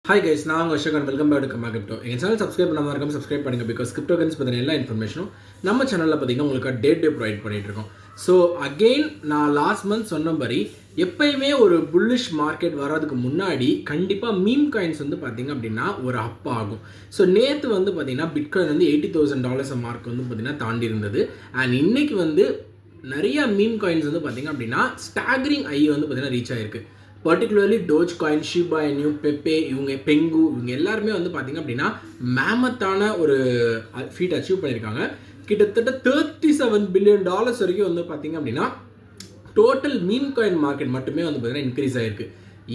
Hi guys, நான் உங்கள் Ashok and welcome back to கமா கிரிப்டோ. எங்கள் சேனல் சப்ஸ்கிரைப் பண்ணாமல் இருக்காம சப்ஸ்கிரைப் பண்ணுங்கள். பிகாஸ் கிரிப்டோ கரன்சி பற்றின எல்லா இன்ஃபர்மேஷனும் நம்ம சேனலில் பார்த்தீங்கன்னா உங்களுக்கு டே ப்ரொவைட் பண்ணிட்டு இருக்கோம். ஸோ அகெயின் நான் லாஸ்ட் மந்த் சொன்னபடி எப்பயுமே ஒரு புல்லிஷ் மார்க்கெட் வர்றதுக்கு முன்னாடி கண்டிப்பாக மீம் காயின்ஸ் வந்து பார்த்திங்க அப்படின்னா ஒரு அப் ஆகும். ஸோ நேற்று வந்து பார்த்திங்கன்னா பிட்காயின் வந்து $80,000 மார்க் வந்து பார்த்திங்கன்னா தாண்டி இருந்தது. அண்ட் இன்னைக்கு வந்து நிறைய மீம் காயின்ஸ் வந்து பார்த்திங்க அப்படின்னா ஸ்டாகரிங் ஐ வந்து பார்த்திங்கன்னா ரீச் ஆகிருக்கு. பர்டிகுலர்லி டோஜ் காயின், ஷிபா இனு, பெப்பே, இவங்க பெங்கு, இவங்க எல்லாருமே வந்து பார்த்திங்க அப்படின்னா மேமத்தான ஒரு ஃபீட் அச்சீவ் பண்ணியிருக்காங்க. கிட்டத்தட்ட $37 பில்லியன் வரைக்கும் வந்து பார்த்திங்க அப்படின்னா டோட்டல் மீம் காயின் மார்க்கெட் மட்டுமே வந்து பார்த்திங்கன்னா இன்க்ரீஸ் ஆகிருக்கு.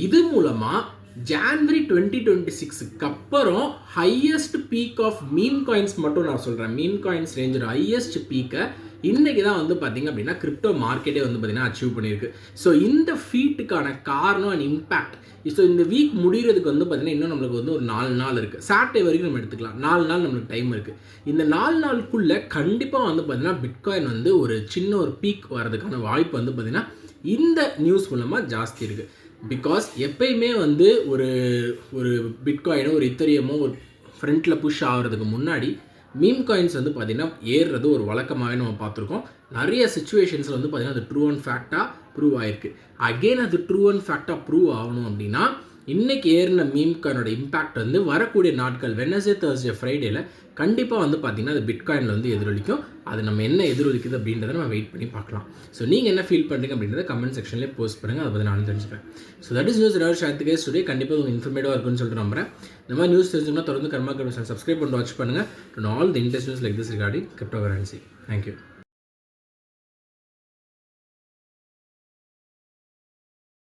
இது மூலமாக ஜான்வரி 2026க்கு அப்புறம் highest peak of meme coins மட்டும் நான் சொல்கிறேன். மீம் காயின்ஸ் ரேஞ்சோட ஹையஸ்ட் பீக்கை இன்றைக்கி தான் வந்து பார்த்திங்க அப்படின்னா கிரிப்டோ மார்க்கெட்டே வந்து பார்த்திங்கன்னா அச்சீவ் பண்ணியிருக்கு. ஸோ இந்த ஃபீட்டுக்கான காரணம் அண்ட் இம்பேக்ட். ஸோ இந்த வீக் முடிகிறதுக்கு வந்து பார்த்திங்கன்னா இன்னும் நம்மளுக்கு வந்து ஒரு 4 நாள் இருக்குது. சாட்டர்டே வரைக்கும் நம்ம எடுத்துக்கலாம். 4 நாள் நம்மளுக்கு டைம் இருக்குது. இந்த 4 நாளுக்குள்ளே கண்டிப்பாக வந்து பார்த்திங்கன்னா பிட்காயின் வந்து ஒரு சின்ன ஒரு பீக் வரதுக்கான வாய்ப்பு வந்து பார்த்திங்கன்னா இந்த நியூஸ் மூலமாக ஜாஸ்தி இருக்குது. பிகாஸ் எப்பயுமே வந்து ஒரு பிட்காயினோ ஒரு இத்தரியமோ ஒரு ஃப்ரண்ட்டில் புஷ் ஆகிறதுக்கு முன்னாடி மீம் காயின்ஸ் வந்து பார்த்திங்கன்னா ஏறுறது ஒரு வழக்கமாகவே நம்ம பார்த்துருக்கோம். நிறைய சுச்சுவேஷன்ஸில் வந்து பார்த்திங்கன்னா அது ட்ரூ அண்ட் ஃபேக்டாக ப்ரூவ் ஆகிருக்கு. அகெயின் அது ட்ரூ அண்ட் ஃபேக்டாக ப்ரூவ் ஆகணும் அப்படின்னா இன்றைக்கி ஏறின மீம் காயினோட இம்பேக்ட் வந்து வரக்கூடிய நாட்கள் வெட்னஸ்டே, தர்ஸ்டே, ஃப்ரைடேல கண்டிப்பாக வந்து பார்த்திங்கன்னா அது பிட்காயினில் வந்து எதிரொலிக்கும். அது நம்ம என்ன எதிரொலிக்குது அப்படின்றத நம்ம வெயிட் பண்ணி பார்க்கலாம். ஸோ நீங்கள் என்ன ஃபீல் பண்ணுறீங்க அப்படின்றத கமெண்ட் செக்ஷன்லேயே போஸ்ட் பண்ணுங்கள். அதை பற்றி நானும் தெரிஞ்சுக்கிறேன். ஸோ தட் இஸ் நியூஸ் ஷேர்த்துக்கே ஸ்டுடே. கண்டிப்பாக உங்களுக்கு இன்ஃபர்மேட்டிவாக இருக்குன்னு சொல்லிட்டு நம்புறேன். இந்த மாதிரி நியூஸ் தெரிஞ்சுன்னா தொடர்ந்து கர்மா கிரிப்டோ சப்ஸ்கிரைப் பண்ணி வாட்ச் பண்ணுங்கள். To all the interest news like this regarding crypto currency. Thank you.